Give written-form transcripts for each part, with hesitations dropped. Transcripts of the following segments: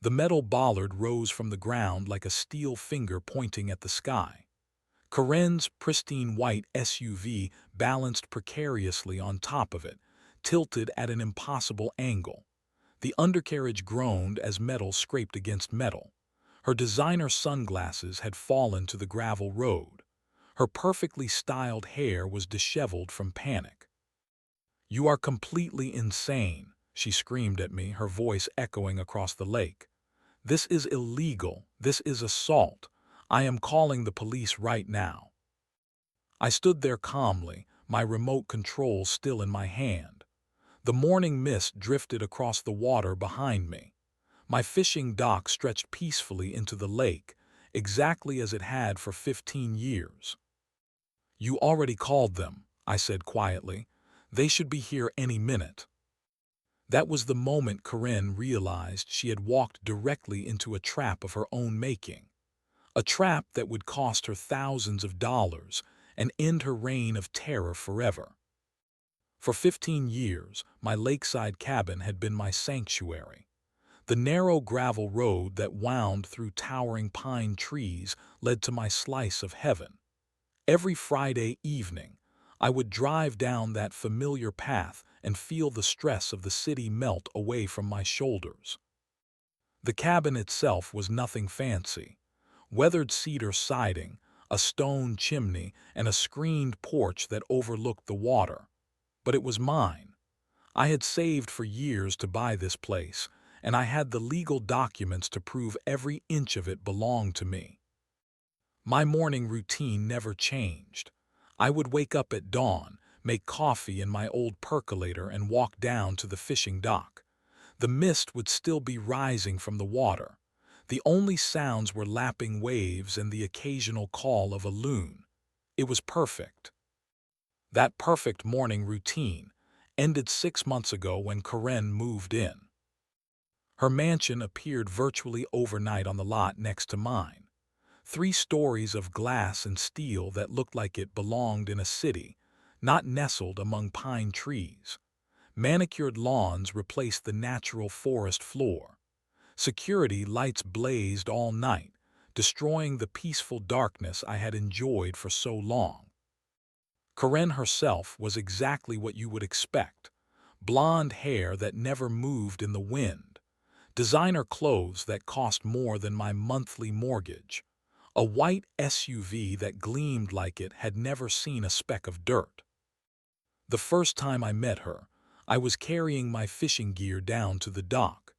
The metal bollard rose from the ground like a steel finger pointing at the sky. Karen's pristine white SUV balanced precariously on top of it, tilted at an impossible angle. The undercarriage groaned as metal scraped against metal. Her designer sunglasses had fallen to the gravel road. Her perfectly styled hair was disheveled from panic. "You are completely insane," she screamed at me, her voice echoing across the lake. "This is illegal. This is assault. I am calling the police right now." I stood there calmly, my remote control still in my hand. The morning mist drifted across the water behind me. My fishing dock stretched peacefully into the lake, exactly as it had for 15 years. "You already called them," I said quietly. "They should be here any minute." That was the moment Corinne realized she had walked directly into a trap of her own making. A trap that would cost her thousands of dollars and end her reign of terror forever. For 15 years, my lakeside cabin had been my sanctuary. The narrow gravel road that wound through towering pine trees led to my slice of heaven. Every Friday evening, I would drive down that familiar path and feel the stress of the city melt away from my shoulders. The cabin itself was nothing fancy. Weathered cedar siding, a stone chimney, and a screened porch that overlooked the water. But it was mine. I had saved for years to buy this place, and I had the legal documents to prove every inch of it belonged to me. My morning routine never changed. I would wake up at dawn, make coffee in my old percolator, and walk down to the fishing dock. The mist would still be rising from the water. The only sounds were lapping waves and the occasional call of a loon. It was perfect. That perfect morning routine ended 6 months ago when Corinne moved in. Her mansion appeared virtually overnight on the lot next to mine. 3 stories of glass and steel that looked like it belonged in a city, not nestled among pine trees. Manicured lawns replaced the natural forest floor. Security lights blazed all night, destroying the peaceful darkness I had enjoyed for so long. Corinne herself was exactly what you would expect. Blonde hair that never moved in the wind. Designer clothes that cost more than my monthly mortgage. A white SUV that gleamed like it had never seen a speck of dirt. The first time I met her, I was carrying my fishing gear down to the dock.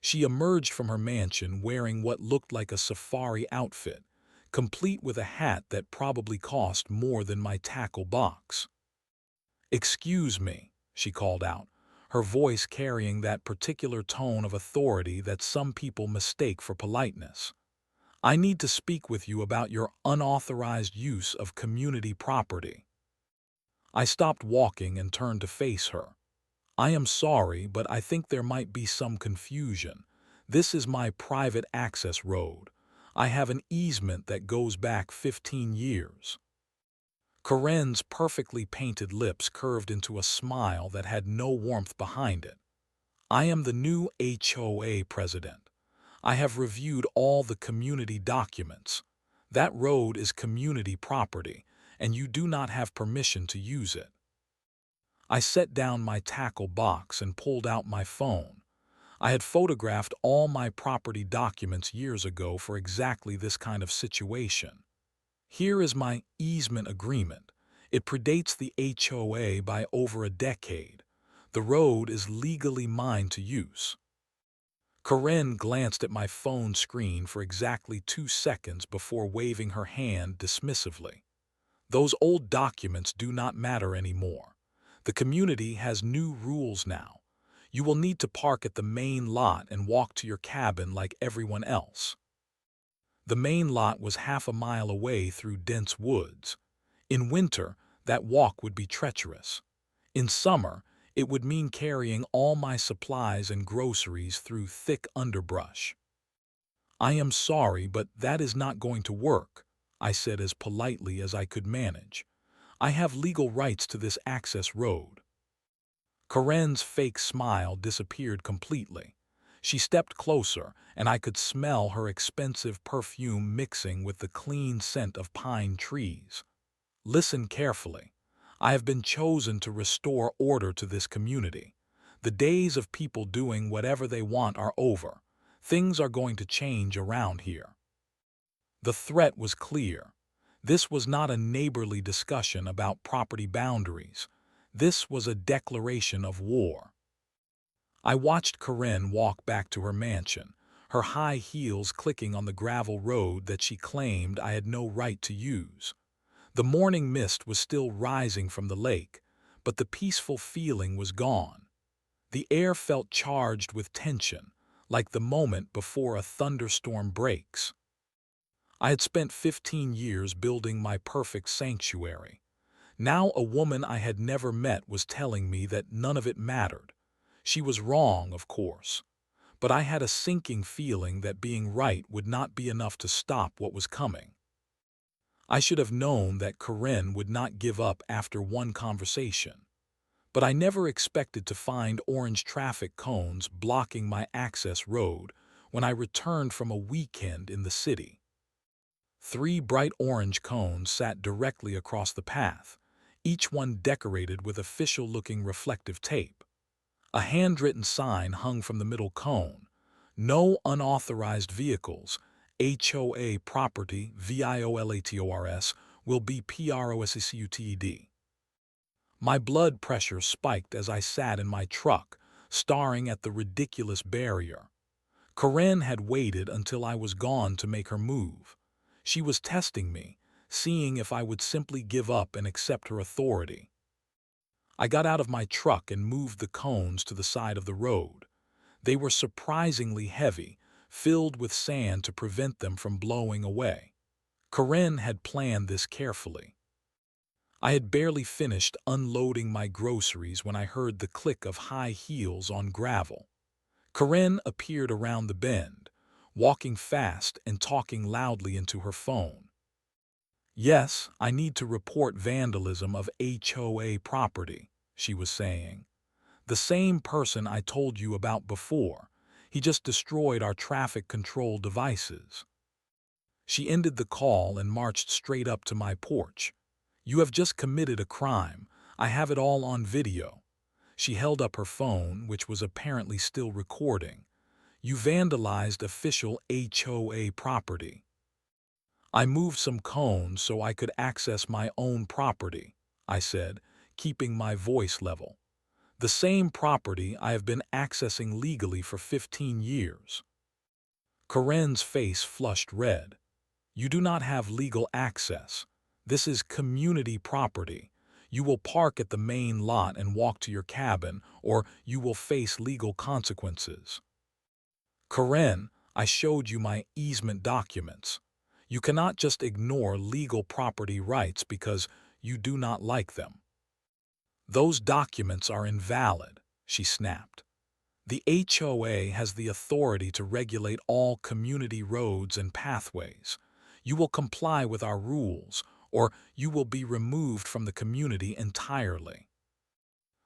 She emerged from her mansion wearing what looked like a safari outfit, complete with a hat that probably cost more than my tackle box. "Excuse me," she called out, her voice carrying that particular tone of authority that some people mistake for politeness. "I need to speak with you about your unauthorized use of community property." I stopped walking and turned to face her. "I am sorry, but I think there might be some confusion. This is my private access road. I have an easement that goes back 15 years. Corinne's perfectly painted lips curved into a smile that had no warmth behind it. "I am the new HOA president. I have reviewed all the community documents. That road is community property, and you do not have permission to use it." I set down my tackle box and pulled out my phone. I had photographed all my property documents years ago for exactly this kind of situation. Here is my easement agreement. It predates the HOA by over a decade. The road is legally mine to use. Corinne glanced at my phone screen for exactly 2 seconds before waving her hand dismissively. "Those old documents do not matter anymore. The community has new rules now. You will need to park at the main lot and walk to your cabin like everyone else." The main lot was half a mile away through dense woods. In winter, that walk would be treacherous. In summer, it would mean carrying all my supplies and groceries through thick underbrush. "I am sorry, but that is not going to work," I said as politely as I could manage. "I have legal rights to this access road." Corinne's fake smile disappeared completely. She stepped closer, and I could smell her expensive perfume mixing with the clean scent of pine trees. Listen carefully. I have been chosen to restore order to this community. The days of people doing whatever they want are over. Things are going to change around here. The threat was clear. This was not a neighborly discussion about property boundaries. This was a declaration of war. I watched Corinne walk back to her mansion, her high heels clicking on the gravel road that she claimed I had no right to use. The morning mist was still rising from the lake, but the peaceful feeling was gone. The air felt charged with tension, like the moment before a thunderstorm breaks. I had spent 15 years building my perfect sanctuary. Now a woman I had never met was telling me that none of it mattered. She was wrong, of course, but I had a sinking feeling that being right would not be enough to stop what was coming. I should have known that Corinne would not give up after one conversation, but I never expected to find orange traffic cones blocking my access road when I returned from a weekend in the city. 3 bright orange cones sat directly across the path, each one decorated with official-looking reflective tape. A handwritten sign hung from the middle cone: "No unauthorized vehicles, HOA property, VIOLATORS, will be PROSECUTED." My blood pressure spiked as I sat in my truck, staring at the ridiculous barrier. Corinne had waited until I was gone to make her move. She was testing me, seeing if I would simply give up and accept her authority. I got out of my truck and moved the cones to the side of the road. They were surprisingly heavy, filled with sand to prevent them from blowing away. Corinne had planned this carefully. I had barely finished unloading my groceries when I heard the click of high heels on gravel. Corinne appeared around the bend, walking fast and talking loudly into her phone. "Yes, I need to report vandalism of HOA property," she was saying. "The same person I told you about before. He just destroyed our traffic control devices." She ended the call and marched straight up to my porch. "You have just committed a crime. I have it all on video." She held up her phone, which was apparently still recording. "You vandalized official HOA property." "I moved some cones so I could access my own property," I said, keeping my voice level. "The same property I have been accessing legally for 15 years. Corinne's face flushed red. "You do not have legal access. This is community property. You will park at the main lot and walk to your cabin, or you will face legal consequences." "Corinne, I showed you my easement documents. You cannot just ignore legal property rights because you do not like them." "Those documents are invalid," she snapped. "The HOA has the authority to regulate all community roads and pathways. You will comply with our rules, or you will be removed from the community entirely."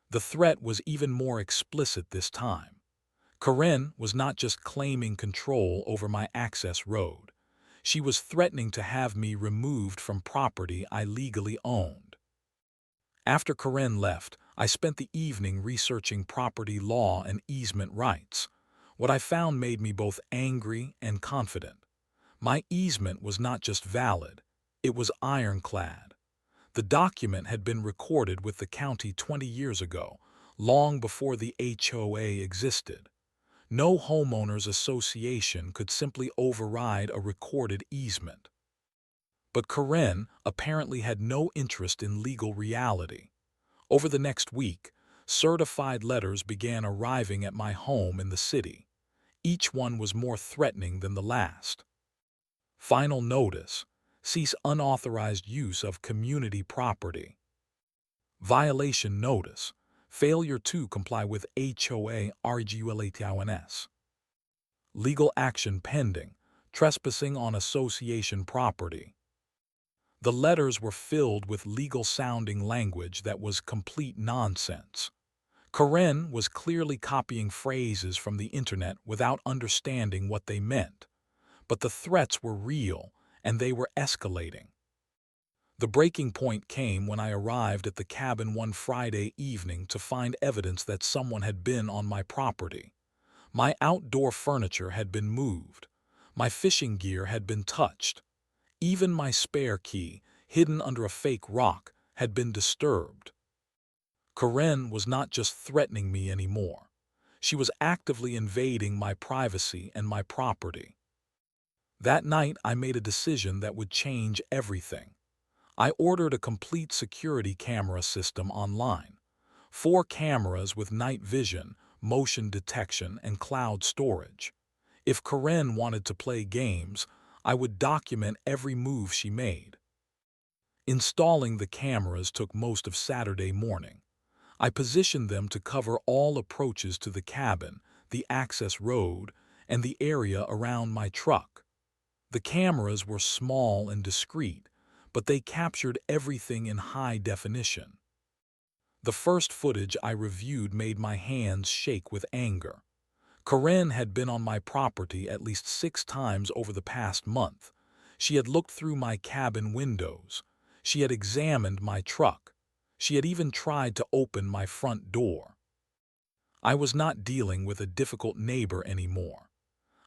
The threat was even more explicit this time. Corinne was not just claiming control over my access road. She was threatening to have me removed from property I legally owned. After Corinne left, I spent the evening researching property law and easement rights. What I found made me both angry and confident. My easement was not just valid, it was ironclad. The document had been recorded with the county 20 years ago, long before the HOA existed. No homeowners association could simply override a recorded easement. But Corinne apparently had no interest in legal reality. Over the next week, certified letters began arriving at my home in the city. Each one was more threatening than the last. Final notice: cease unauthorized use of community property. Violation notice: failure to comply with HOA RGULATIONS. Legal action pending: trespassing on association property. The letters were filled with legal-sounding language that was complete nonsense. Karen was clearly copying phrases from the internet without understanding what they meant, but the threats were real and they were escalating. The breaking point came when I arrived at the cabin one Friday evening to find evidence that someone had been on my property. My outdoor furniture had been moved. My fishing gear had been touched. Even my spare key, hidden under a fake rock, had been disturbed. Karen was not just threatening me anymore. She was actively invading my privacy and my property. That night, I made a decision that would change everything. I ordered a complete security camera system online. 4 cameras with night vision, motion detection, and cloud storage. If Karen wanted to play games, I would document every move she made. Installing the cameras took most of Saturday morning. I positioned them to cover all approaches to the cabin, the access road, and the area around my truck. The cameras were small and discreet, but they captured everything in high definition. The first footage I reviewed made my hands shake with anger. Karen had been on my property at least 6 times over the past month. She had looked through my cabin windows. She had examined my truck. She had even tried to open my front door. I was not dealing with a difficult neighbor anymore.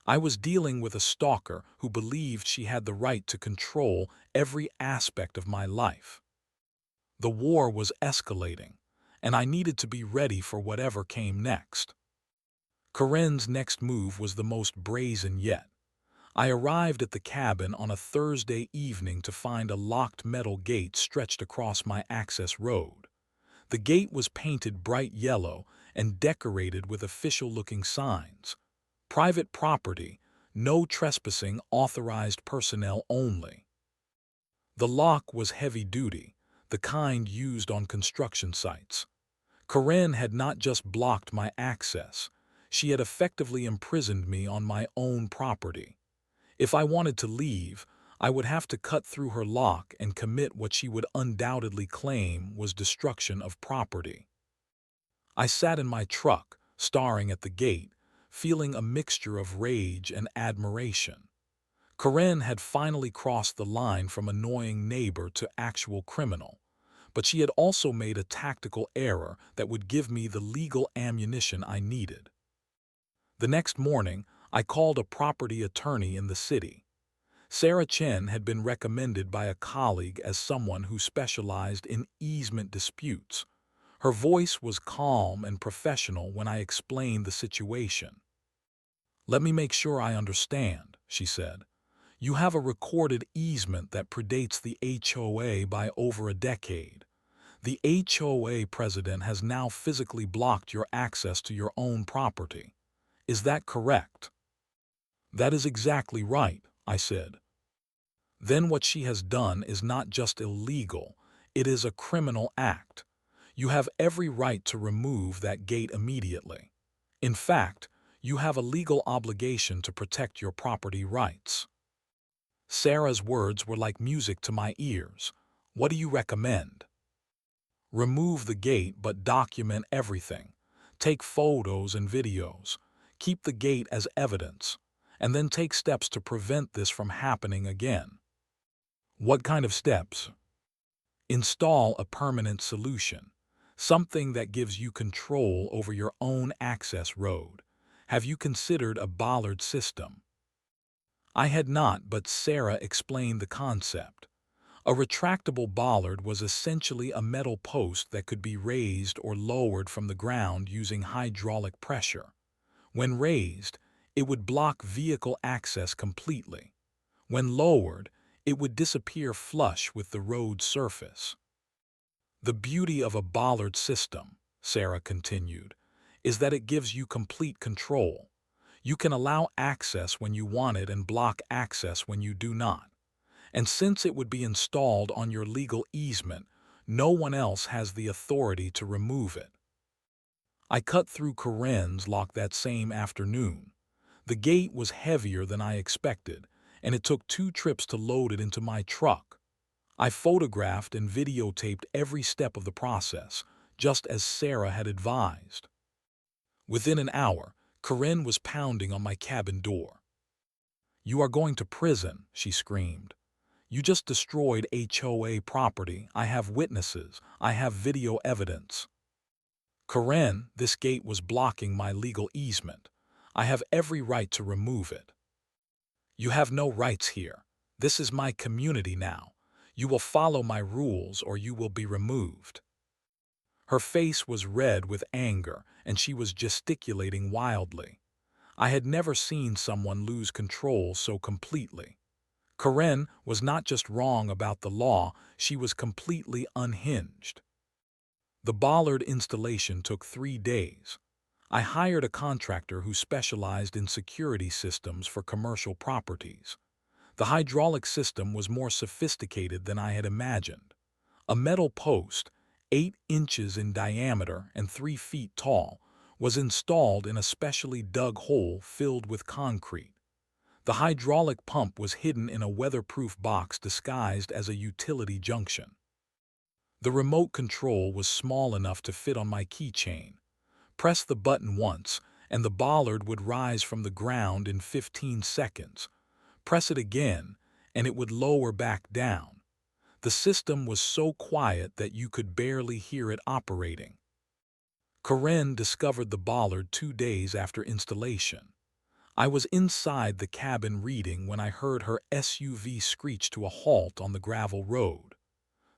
I was dealing with a stalker who believed she had the right to control every aspect of my life. The war was escalating, and I needed to be ready for whatever came next. Karen's next move was the most brazen yet. I arrived at the cabin on a Thursday evening to find a locked metal gate stretched across my access road. The gate was painted bright yellow and decorated with official-looking signs. Private property, no trespassing, authorized personnel only. The lock was heavy-duty, the kind used on construction sites. Karen had not just blocked my access, she had effectively imprisoned me on my own property. If I wanted to leave, I would have to cut through her lock and commit what she would undoubtedly claim was destruction of property. I sat in my truck, staring at the gate, feeling a mixture of rage and admiration. Karen had finally crossed the line from annoying neighbor to actual criminal, but she had also made a tactical error that would give me the legal ammunition I needed. The next morning, I called a property attorney in the city. Sarah Chen had been recommended by a colleague as someone who specialized in easement disputes. Her voice was calm and professional when I explained the situation. "Let me make sure I understand," she said. "You have a recorded easement that predates the HOA by over a decade. The HOA president has now physically blocked your access to your own property. Is that correct?" "That is exactly right," I said. "Then what she has done is not just illegal, it is a criminal act. You have every right to remove that gate immediately. In fact, you have a legal obligation to protect your property rights." Sarah's words were like music to my ears. "What do you recommend?" "Remove the gate, but document everything. Take photos and videos. Keep the gate as evidence, and then take steps to prevent this from happening again." "What kind of steps?" "Install a permanent solution, something that gives you control over your own access road. Have you considered a Bollard system?" I had not, but Sarah explained the concept. A retractable bollard was essentially a metal post that could be raised or lowered from the ground using hydraulic pressure. When raised, it would block vehicle access completely. When lowered, it would disappear flush with the road surface. "The beauty of a bollard system," Sarah continued, "is that it gives you complete control. You can allow access when you want it and block access when you do not. And since it would be installed on your legal easement, no one else has the authority to remove it." I cut through Karen's lock that same afternoon. The gate was heavier than I expected, and it took 2 trips to load it into my truck. I photographed and videotaped every step of the process, just as Sarah had advised. Within an hour, Corinne was pounding on my cabin door. "You are going to prison," she screamed. "You just destroyed HOA property. I have witnesses. I have video evidence." "Corinne, this gate was blocking my legal easement. I have every right to remove it." "You have no rights here. This is my community now. You will follow my rules or you will be removed." Her face was red with anger, and she was gesticulating wildly. I had never seen someone lose control so completely. Corinne was not just wrong about the law, she was completely unhinged. The Bollard installation took 3 days. I hired a contractor who specialized in security systems for commercial properties. The hydraulic system was more sophisticated than I had imagined. A metal post, 8 inches in diameter and 3 feet tall, was installed in a specially dug hole filled with concrete. The hydraulic pump was hidden in a weatherproof box disguised as a utility junction. The remote control was small enough to fit on my keychain. Press the button once, and the bollard would rise from the ground in 15 seconds. Press it again, and it would lower back down. The system was so quiet that you could barely hear it operating. Corinne discovered the bollard 2 days after installation. I was inside the cabin reading when I heard her SUV screech to a halt on the gravel road.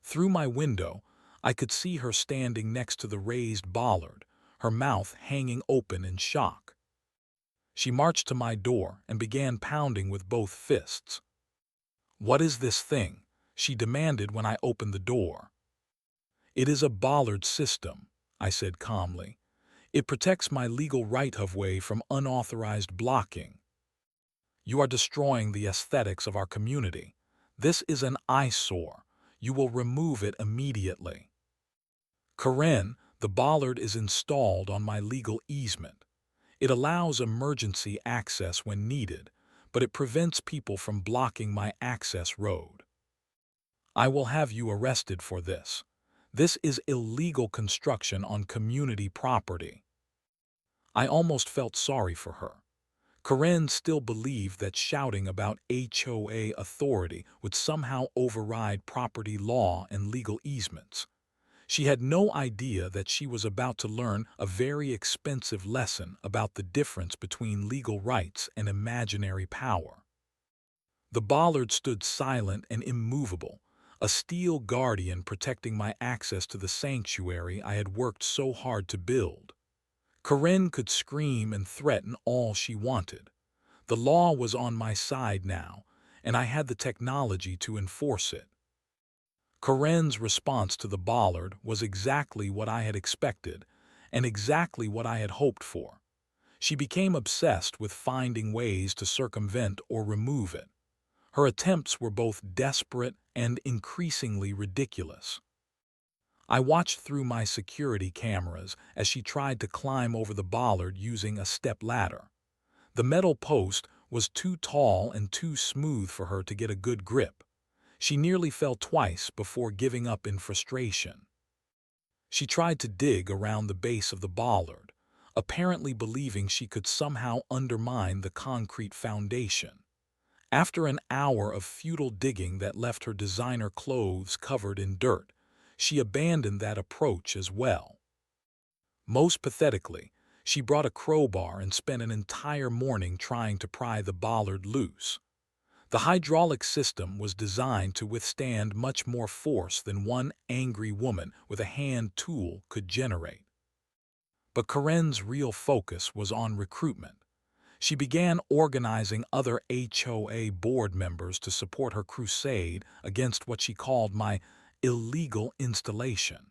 Through my window, I could see her standing next to the raised bollard, her mouth hanging open in shock. She marched to my door and began pounding with both fists. "What is this thing?" she demanded when I opened the door. "It is a bollard system," I said calmly. "It protects my legal right-of-way from unauthorized blocking." "You are destroying the aesthetics of our community. This is an eyesore. You will remove it immediately." "Corinne, the bollard is installed on my legal easement. It allows emergency access when needed, but it prevents people from blocking my access road. I will have you arrested for this. This is illegal construction on community property." I almost felt sorry for her. Corinne still believed that shouting about HOA authority would somehow override property law and legal easements. She had no idea that she was about to learn a very expensive lesson about the difference between legal rights and imaginary power. The bollard stood silent and immovable, a steel guardian protecting my access to the sanctuary I had worked so hard to build. Corinne could scream and threaten all she wanted. The law was on my side now, and I had the technology to enforce it. Corinne's response to the bollard was exactly what I had expected, and exactly what I had hoped for. She became obsessed with finding ways to circumvent or remove it. Her attempts were both desperate and increasingly ridiculous. I watched through my security cameras as she tried to climb over the bollard using a step ladder. The metal post was too tall and too smooth for her to get a good grip. She nearly fell twice before giving up in frustration. She tried to dig around the base of the bollard, apparently believing she could somehow undermine the concrete foundation. After an hour of futile digging that left her designer clothes covered in dirt, she abandoned that approach as well. Most pathetically, she brought a crowbar and spent an entire morning trying to pry the bollard loose. The hydraulic system was designed to withstand much more force than one angry woman with a hand tool could generate. But Corinne's real focus was on recruitment. She began organizing other HOA board members to support her crusade against what she called my illegal installation.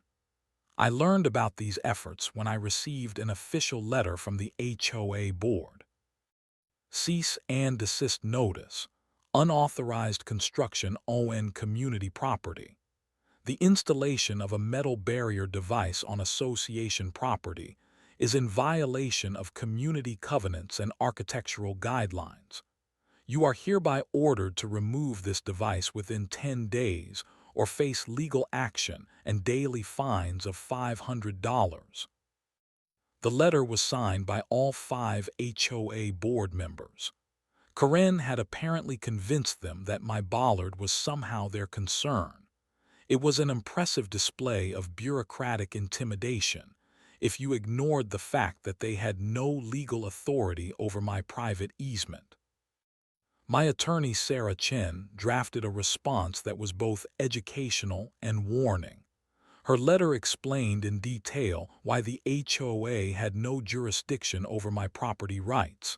I learned about these efforts when I received an official letter from the HOA board. Cease and desist notice. Unauthorized construction on community property. The installation of a metal barrier device on association property is in violation of community covenants and architectural guidelines. You are hereby ordered to remove this device within 10 days, or face legal action and daily fines of $500. The letter was signed by all 5 HOA board members. Karen had apparently convinced them that my Bollard was somehow their concern. It was an impressive display of bureaucratic intimidation, if you ignored the fact that they had no legal authority over my private easement. My attorney Sarah Chen drafted a response that was both educational and warning. Her letter explained in detail why the HOA had no jurisdiction over my property rights.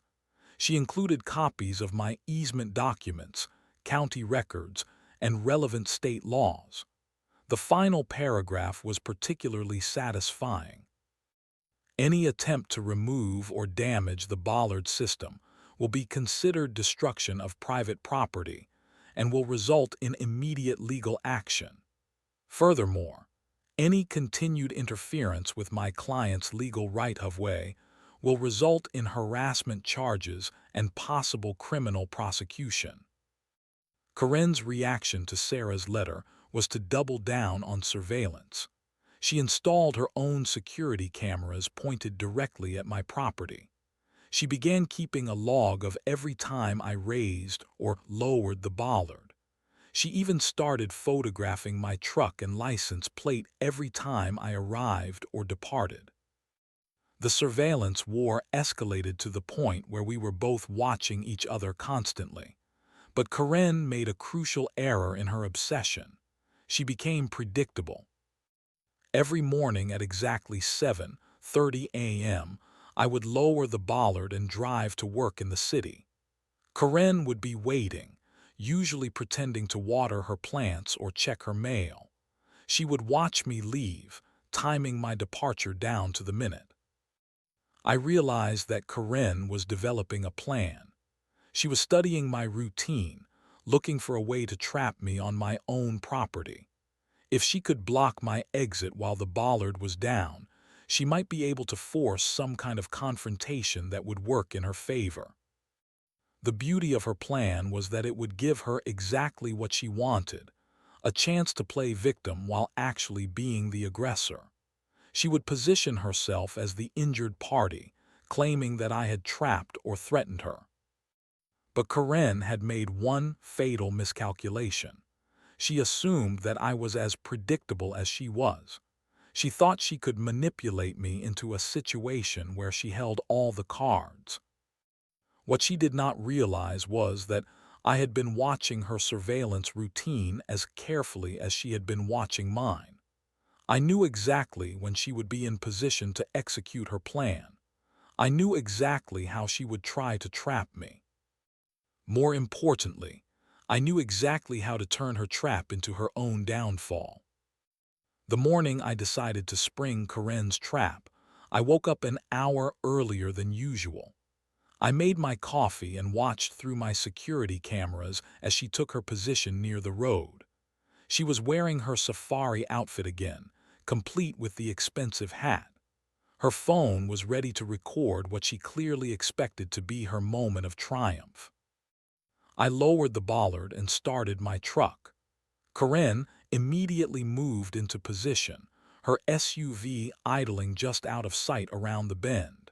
She included copies of my easement documents, county records, and relevant state laws. The final paragraph was particularly satisfying. Any attempt to remove or damage the Bollard system will be considered destruction of private property and will result in immediate legal action. Furthermore, any continued interference with my client's legal right-of-way will result in harassment charges and possible criminal prosecution. Karen's reaction to Sarah's letter was to double down on surveillance. She installed her own security cameras pointed directly at my property. She began keeping a log of every time I raised or lowered the bollard. She even started photographing my truck and license plate every time I arrived or departed. The surveillance war escalated to the point where we were both watching each other constantly. But Karen made a crucial error in her obsession. She became predictable. Every morning at exactly 7:30 a.m., I would lower the bollard and drive to work in the city. Karen would be waiting, usually pretending to water her plants or check her mail. She would watch me leave, timing my departure down to the minute. I realized that Karen was developing a plan. She was studying my routine, looking for a way to trap me on my own property. If she could block my exit while the bollard was down, she might be able to force some kind of confrontation that would work in her favor. The beauty of her plan was that it would give her exactly what she wanted, a chance to play victim while actually being the aggressor. She would position herself as the injured party, claiming that I had trapped or threatened her. But Karen had made one fatal miscalculation. She assumed that I was as predictable as she was. She thought she could manipulate me into a situation where she held all the cards. What she did not realize was that I had been watching her surveillance routine as carefully as she had been watching mine. I knew exactly when she would be in position to execute her plan. I knew exactly how she would try to trap me. More importantly, I knew exactly how to turn her trap into her own downfall. The morning I decided to spring Karen's trap, I woke up an hour earlier than usual. I made my coffee and watched through my security cameras as she took her position near the road. She was wearing her safari outfit again, complete with the expensive hat. Her phone was ready to record what she clearly expected to be her moment of triumph. I lowered the bollard and started my truck. Karen immediately moved into position, her SUV idling just out of sight around the bend.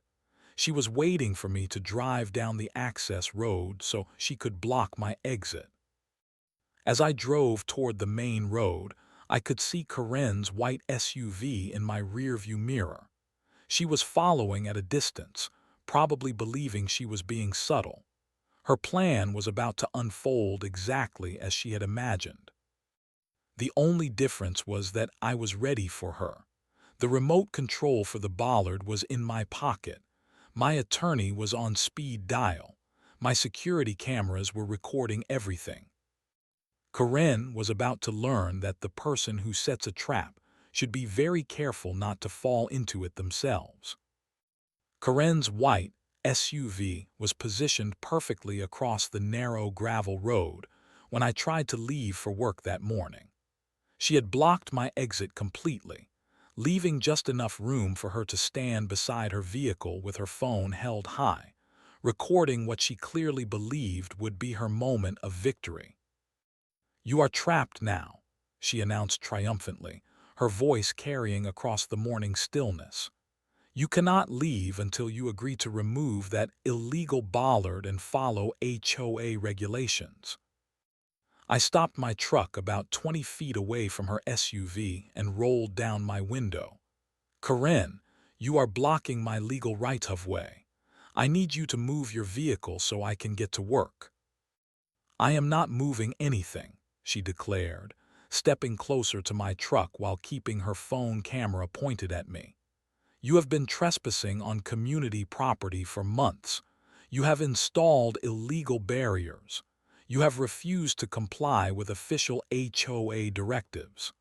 She was waiting for me to drive down the access road so she could block my exit. As I drove toward the main road, I could see Karen's white SUV in my rearview mirror. She was following at a distance, probably believing she was being subtle. Her plan was about to unfold exactly as she had imagined. The only difference was that I was ready for her. The remote control for the bollard was in my pocket. My attorney was on speed dial. My security cameras were recording everything. Karen was about to learn that the person who sets a trap should be very careful not to fall into it themselves. Karen's white SUV was positioned perfectly across the narrow gravel road when I tried to leave for work that morning. She had blocked my exit completely, leaving just enough room for her to stand beside her vehicle with her phone held high, recording what she clearly believed would be her moment of victory. "You are trapped now," she announced triumphantly, her voice carrying across the morning stillness. You cannot leave until you agree to remove that illegal bollard and follow HOA regulations. I stopped my truck about 20 feet away from her SUV and rolled down my window. Karen, you are blocking my legal right of way. I need you to move your vehicle so I can get to work. I am not moving anything, she declared, stepping closer to my truck while keeping her phone camera pointed at me. You have been trespassing on community property for months. You have installed illegal barriers. You have refused to comply with official HOA directives.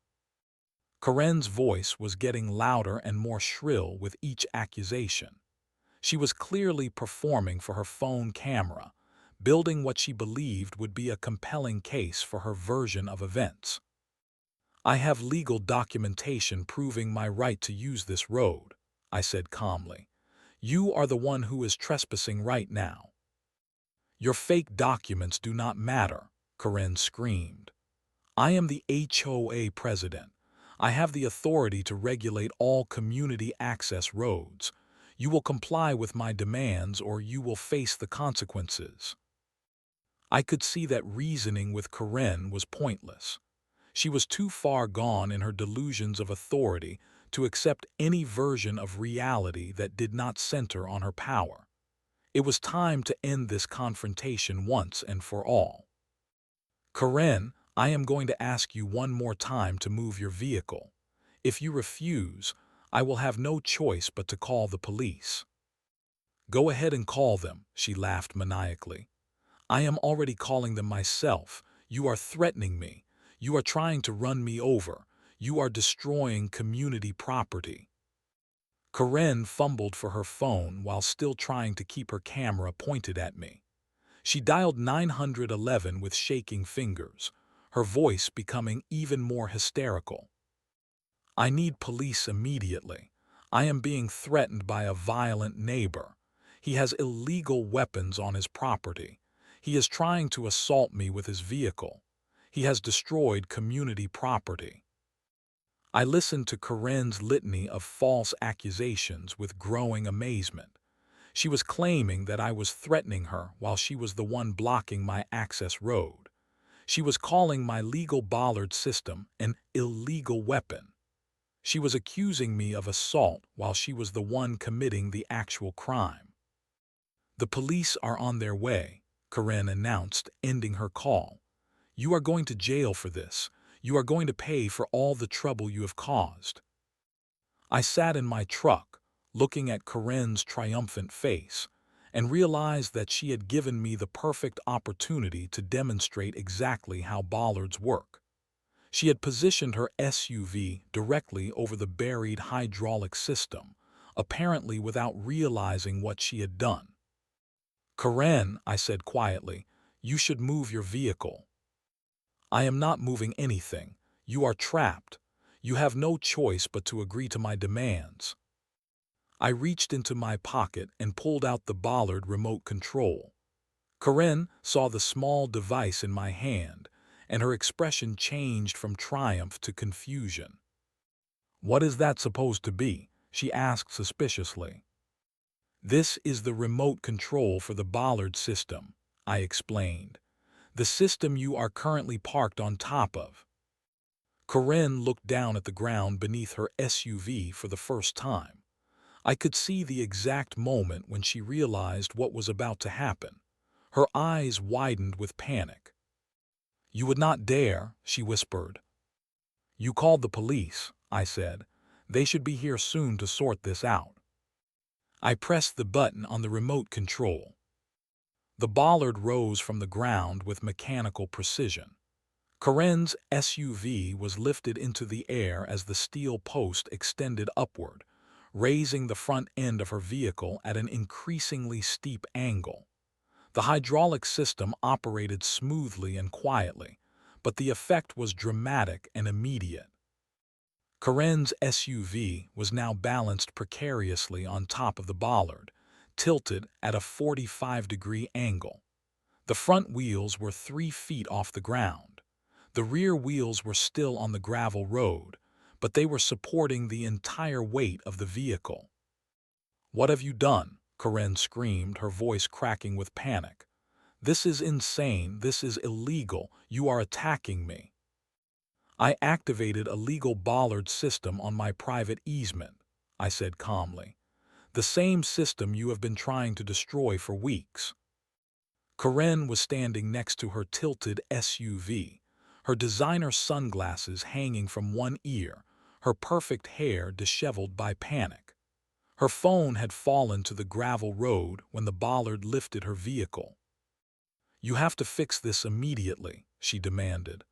Karen's voice was getting louder and more shrill with each accusation. She was clearly performing for her phone camera, building what she believed would be a compelling case for her version of events. I have legal documentation proving my right to use this road, I said calmly. You are the one who is trespassing right now. Your fake documents do not matter, Karen screamed. I am the HOA president. I have the authority to regulate all community access roads. You will comply with my demands or you will face the consequences. I could see that reasoning with Karen was pointless. She was too far gone in her delusions of authority to accept any version of reality that did not center on her power. It was time to end this confrontation once and for all. Karen, I am going to ask you one more time to move your vehicle. If you refuse, I will have no choice but to call the police. Go ahead and call them, she laughed maniacally. I am already calling them myself. You are threatening me. You are trying to run me over. You are destroying community property. Karen fumbled for her phone while still trying to keep her camera pointed at me. She dialed 911 with shaking fingers, her voice becoming even more hysterical. I need police immediately. I am being threatened by a violent neighbor. He has illegal weapons on his property. He is trying to assault me with his vehicle. He has destroyed community property. I listened to Karen's litany of false accusations with growing amazement. She was claiming that I was threatening her while she was the one blocking my access road. She was calling my legal bollard system an illegal weapon. She was accusing me of assault while she was the one committing the actual crime. The police are on their way, Karen announced, ending her call. You are going to jail for this. You are going to pay for all the trouble you have caused. I sat in my truck, looking at Karen's triumphant face, and realized that she had given me the perfect opportunity to demonstrate exactly how bollards work. She had positioned her SUV directly over the buried hydraulic system, apparently without realizing what she had done. Karen, I said quietly, you should move your vehicle. I am not moving anything. You are trapped. You have no choice but to agree to my demands. I reached into my pocket and pulled out the Bollard remote control. Karen saw the small device in my hand, and her expression changed from triumph to confusion. What is that supposed to be? She asked suspiciously. This is the remote control for the Bollard system, I explained. The system you are currently parked on top of. Karen looked down at the ground beneath her SUV for the first time. I could see the exact moment when she realized what was about to happen. Her eyes widened with panic. You would not dare, she whispered. You called the police, I said. They should be here soon to sort this out. I pressed the button on the remote control. The bollard rose from the ground with mechanical precision. Karen's SUV was lifted into the air as the steel post extended upward, raising the front end of her vehicle at an increasingly steep angle. The hydraulic system operated smoothly and quietly, but the effect was dramatic and immediate. Karen's SUV was now balanced precariously on top of the bollard, tilted at a 45-degree angle. The front wheels were 3 feet off the ground. The rear wheels were still on the gravel road, but they were supporting the entire weight of the vehicle. "What have you done?" Karen screamed, her voice cracking with panic. "This is insane. This is illegal. You are attacking me." "I activated a legal Bollard system on my private easement," I said calmly. "The same system you have been trying to destroy for weeks." Karen was standing next to her tilted SUV, her designer sunglasses hanging from one ear, her perfect hair disheveled by panic. Her phone had fallen to the gravel road when the Bollard lifted her vehicle. "You have to fix this immediately," she demanded.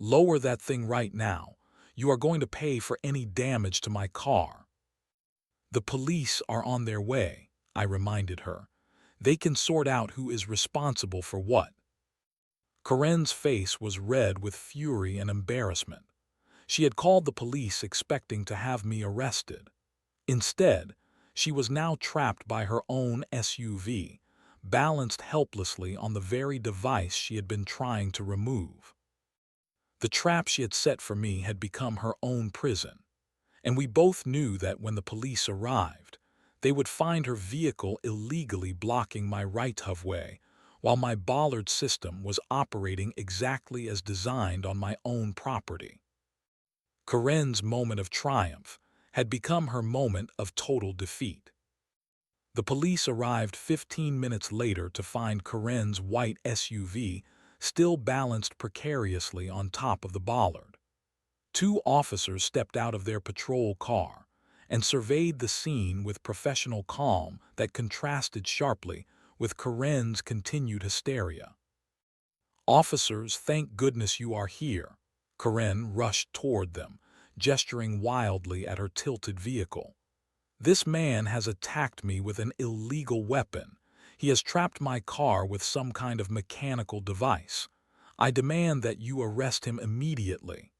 "Lower that thing right now. You are going to pay for any damage to my car." "The police are on their way," I reminded her. "They can sort out who is responsible for what." Karen's face was red with fury and embarrassment. She had called the police expecting to have me arrested. Instead, she was now trapped by her own SUV, balanced helplessly on the very device she had been trying to remove. The trap she had set for me had become her own prison, and we both knew that when the police arrived, they would find her vehicle illegally blocking my right-of way, while my Bollard system was operating exactly as designed on my own property. Karen's moment of triumph had become her moment of total defeat. The police arrived 15 minutes later to find Karen's white SUV still balanced precariously on top of the Bollard. Two officers stepped out of their patrol car and surveyed the scene with professional calm that contrasted sharply with Karen's continued hysteria. "Officers, thank goodness you are here." Karen rushed toward them, gesturing wildly at her tilted vehicle. "This man has attacked me with an illegal weapon. He has trapped my car with some kind of mechanical device. I demand that you arrest him immediately."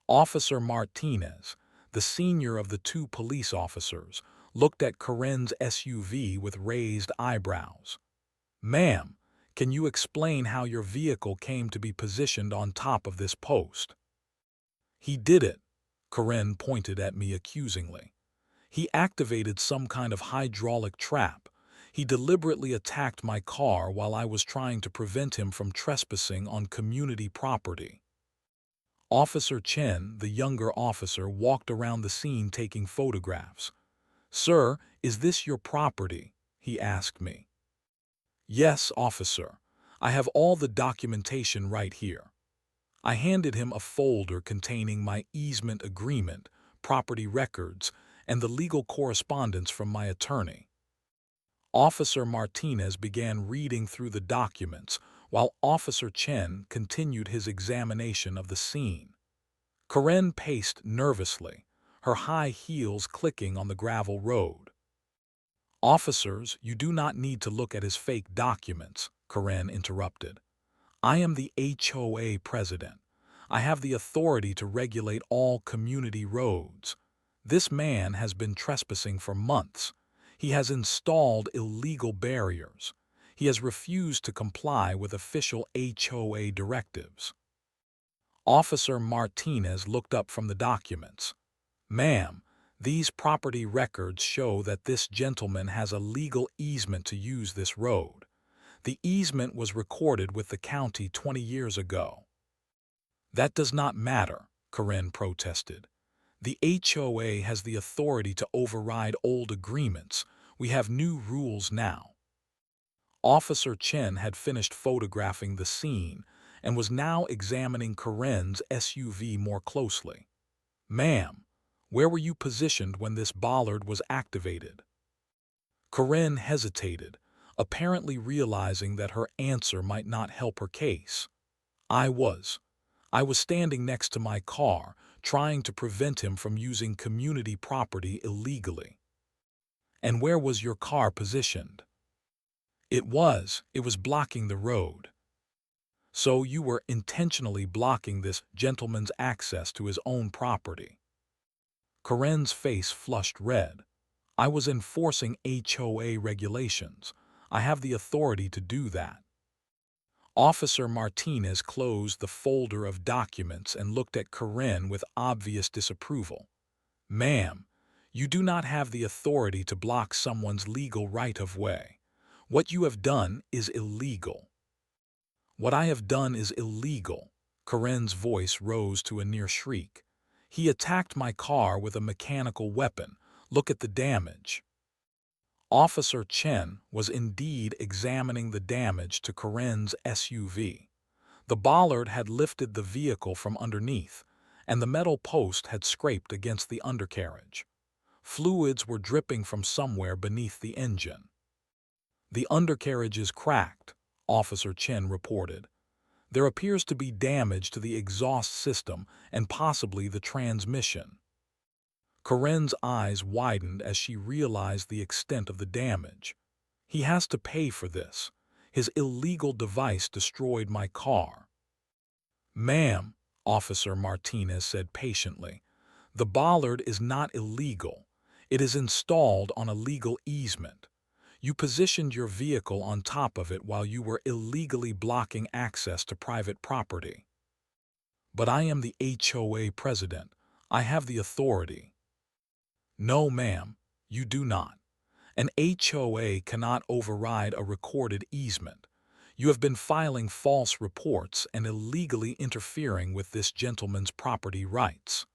Officer Martinez, the senior of the two police officers, looked at Karen's SUV with raised eyebrows. "Ma'am, can you explain how your vehicle came to be positioned on top of this post?" "He did it." Karen pointed at me accusingly. "He activated some kind of hydraulic trap. He deliberately attacked my car while I was trying to prevent him from trespassing on community property." Officer Chen, the younger officer, walked around the scene taking photographs. "Sir, is this your property?" he asked me. "Yes, officer. I have all the documentation right here." I handed him a folder containing my easement agreement, property records, and the legal correspondence from my attorney. Officer Martinez began reading through the documents, while Officer Chen continued his examination of the scene. Karen paced nervously, her high heels clicking on the gravel road. "Officers, you do not need to look at his fake documents," Karen interrupted. "I am the HOA president. I have the authority to regulate all community roads. This man has been trespassing for months. He has installed illegal barriers. He has refused to comply with official HOA directives." Officer Martinez looked up from the documents. "Ma'am, these property records show that this gentleman has a legal easement to use this road. The easement was recorded with the county 20 years ago." "That does not matter," Karen protested. "The HOA has the authority to override old agreements. We have new rules now." Officer Chen had finished photographing the scene and was now examining Karen's SUV more closely. "Ma'am, where were you positioned when this Bollard was activated?" Karen hesitated, apparently realizing that her answer might not help her case. I was standing next to my car, trying to prevent him from using community property illegally." "And where was your car positioned?" It was blocking the road." "So you were intentionally blocking this gentleman's access to his own property." Karen's face flushed red. "I was enforcing HOA regulations. I have the authority to do that." Officer Martinez closed the folder of documents and looked at Corinne with obvious disapproval. "Ma'am, you do not have the authority to block someone's legal right-of-way. What you have done is illegal." "What I have done is illegal." Corinne's voice rose to a near shriek. "He attacked my car with a mechanical weapon. Look at the damage." Officer Chen was indeed examining the damage to Corinne's SUV. The Bollard had lifted the vehicle from underneath, and the metal post had scraped against the undercarriage. Fluids were dripping from somewhere beneath the engine. "The undercarriage is cracked," Officer Chen reported. "There appears to be damage to the exhaust system and possibly the transmission." Corinne's eyes widened as she realized the extent of the damage. "He has to pay for this. His illegal device destroyed my car." "Ma'am," Officer Martinez said patiently, "the Bollard is not illegal. It is installed on a legal easement. You positioned your vehicle on top of it while you were illegally blocking access to private property." "But I am the HOA president. I have the authority." "No, ma'am, you do not. An HOA cannot override a recorded easement. You have been filing false reports and illegally interfering with this gentleman's property rights."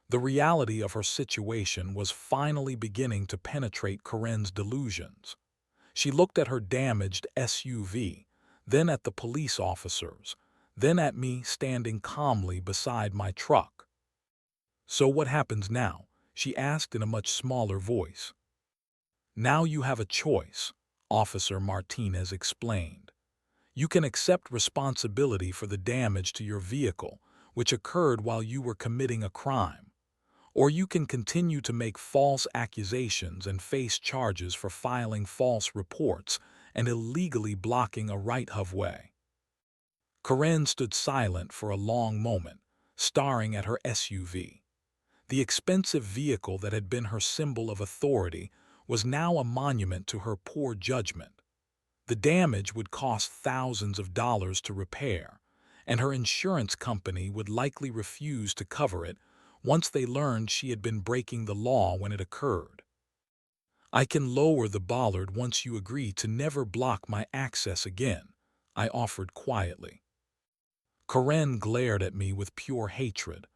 The reality of her situation was finally beginning to penetrate Corinne's delusions. She looked at her damaged SUV, then at the police officers, then at me standing calmly beside my truck. "So what happens now?" she asked in a much smaller voice. "Now you have a choice," Officer Martinez explained. "You can accept responsibility for the damage to your vehicle, which occurred while you were committing a crime. Or you can continue to make false accusations and face charges for filing false reports and illegally blocking a right-of-way." Corinne stood silent for a long moment, staring at her SUV. The expensive vehicle that had been her symbol of authority was now a monument to her poor judgment. The damage would cost thousands of dollars to repair, and her insurance company would likely refuse to cover it once they learned she had been breaking the law when it occurred. "I can lower the Bollard once you agree to never block my access again," I offered quietly. Corinne glared at me with pure hatred.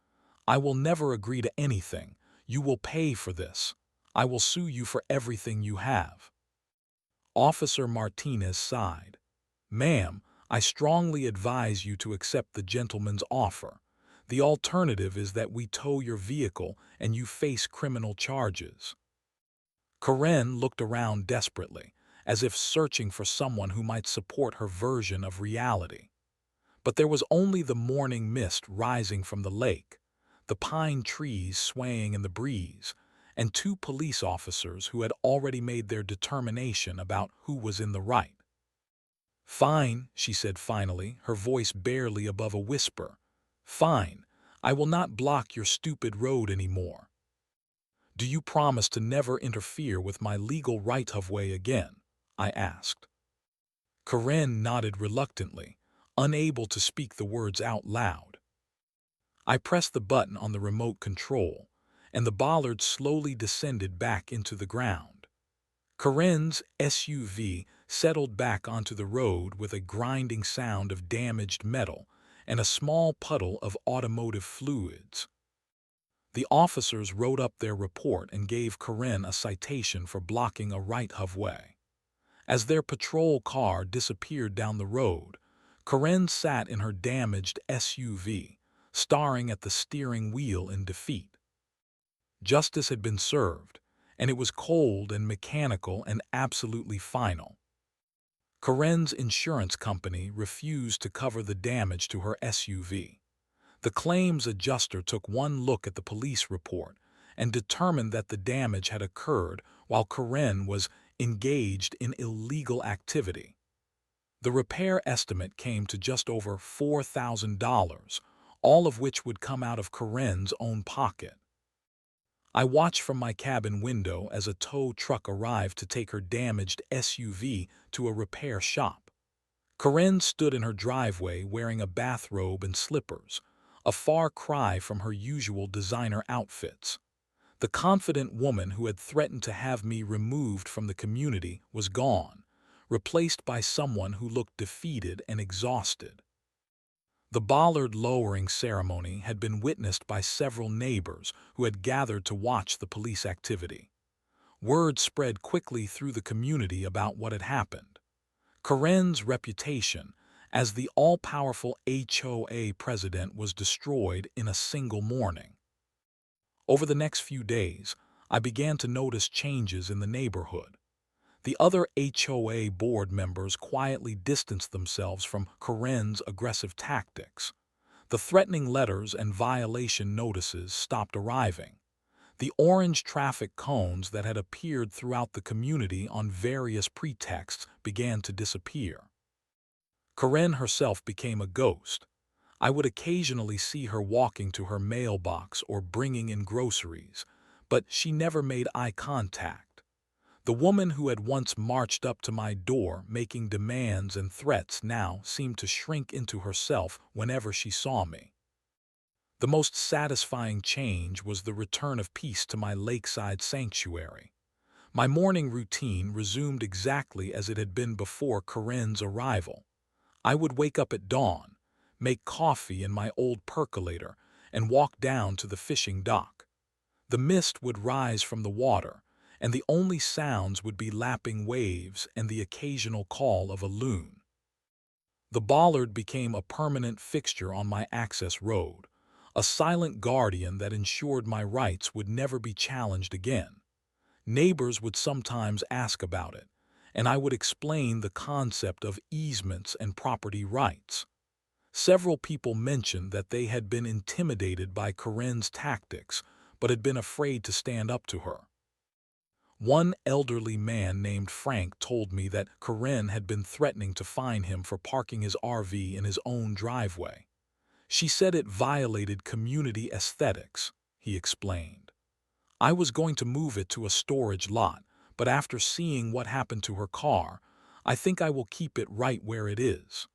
"I will never agree to anything. You will pay for this. I will sue you for everything you have." Officer Martinez sighed. "Ma'am, I strongly advise you to accept the gentleman's offer. The alternative is that we tow your vehicle and you face criminal charges." Corinne looked around desperately, as if searching for someone who might support her version of reality. But there was only the morning mist rising from the lake, the pine trees swaying in the breeze, and two police officers who had already made their determination about who was in the right. "Fine," she said finally, her voice barely above a whisper. "Fine. I will not block your stupid road anymore." "Do you promise to never interfere with my legal right-of-way again?" I asked. Corinne nodded reluctantly, unable to speak the words out loud. I pressed the button on the remote control, and the Bollard slowly descended back into the ground. Corinne's SUV settled back onto the road with a grinding sound of damaged metal and a small puddle of automotive fluids. The officers wrote up their report and gave Corinne a citation for blocking a right-of-way. As their patrol car disappeared down the road, Corinne sat in her damaged SUV, staring at the steering wheel in defeat. Justice had been served, and it was cold and mechanical and absolutely final. Corinne's insurance company refused to cover the damage to her SUV. The claims adjuster took one look at the police report and determined that the damage had occurred while Corinne was engaged in illegal activity. The repair estimate came to just over $4,000, all of which would come out of Corinne's own pocket. I watched from my cabin window as a tow truck arrived to take her damaged SUV to a repair shop. Corinne stood in her driveway wearing a bathrobe and slippers, a far cry from her usual designer outfits. The confident woman who had threatened to have me removed from the community was gone, replaced by someone who looked defeated and exhausted. The Bollard lowering ceremony had been witnessed by several neighbors who had gathered to watch the police activity. Word spread quickly through the community about what had happened. Corinne's reputation as the all-powerful HOA president was destroyed in a single morning. Over the next few days, I began to notice changes in the neighborhood. The other HOA board members quietly distanced themselves from Corinne's aggressive tactics. The threatening letters and violation notices stopped arriving. The orange traffic cones that had appeared throughout the community on various pretexts began to disappear. Corinne herself became a ghost. I would occasionally see her walking to her mailbox or bringing in groceries, but she never made eye contact. The woman who had once marched up to my door making demands and threats now seemed to shrink into herself whenever she saw me. The most satisfying change was the return of peace to my Lakeside sanctuary. My morning routine resumed exactly as it had been before Corinne's arrival. I would wake up at dawn, make coffee in my old percolator, and walk down to the fishing dock. The mist would rise from the water, and the only sounds would be lapping waves and the occasional call of a loon. The Bollard became a permanent fixture on my access road, a silent guardian that ensured my rights would never be challenged again. Neighbors would sometimes ask about it, and I would explain the concept of easements and property rights. Several people mentioned that they had been intimidated by Corinne's tactics, but had been afraid to stand up to her. One elderly man named Frank told me that Corinne had been threatening to fine him for parking his RV in his own driveway. She said it violated community aesthetics, he explained. I was going to move it to a storage lot, but after seeing what happened to her car, I think I will keep it right where it is.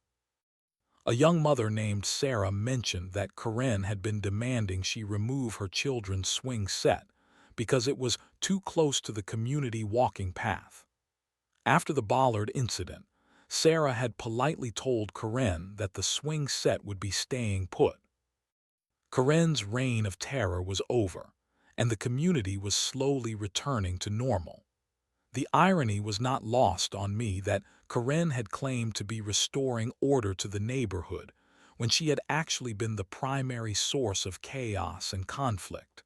A young mother named Sarah mentioned that Corinne had been demanding she remove her children's swing set because it was too close to the community walking path. After the Bollard incident, Sarah had politely told Corinne that the swing set would be staying put. Corinne's reign of terror was over, and the community was slowly returning to normal. The irony was not lost on me that Corinne had claimed to be restoring order to the neighborhood when she had actually been the primary source of chaos and conflict.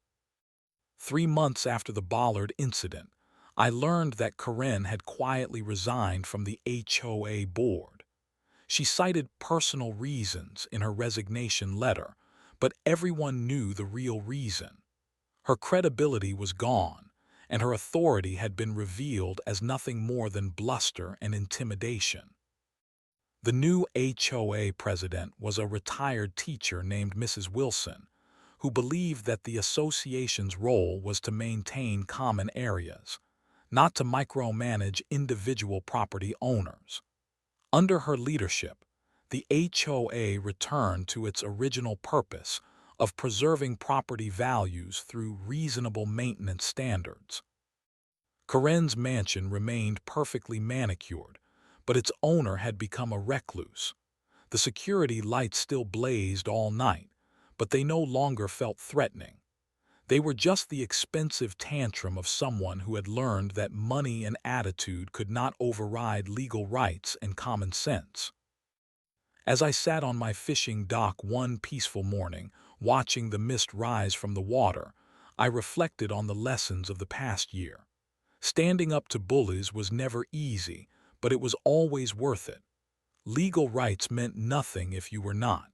3 months after the Bollard incident, I learned that Corinne had quietly resigned from the HOA board. She cited personal reasons in her resignation letter, but everyone knew the real reason. Her credibility was gone, and her authority had been revealed as nothing more than bluster and intimidation. The new HOA president was a retired teacher named Mrs. Wilson, who believed that the association's role was to maintain common areas, not to micromanage individual property owners. Under her leadership, the HOA returned to its original purpose of preserving property values through reasonable maintenance standards. Corinne's mansion remained perfectly manicured, but its owner had become a recluse. The security lights still blazed all night, but they no longer felt threatening. They were just the expensive tantrum of someone who had learned that money and attitude could not override legal rights and common sense. As I sat on my fishing dock one peaceful morning, watching the mist rise from the water, I reflected on the lessons of the past year. Standing up to bullies was never easy, but it was always worth it. Legal rights meant nothing if you were not.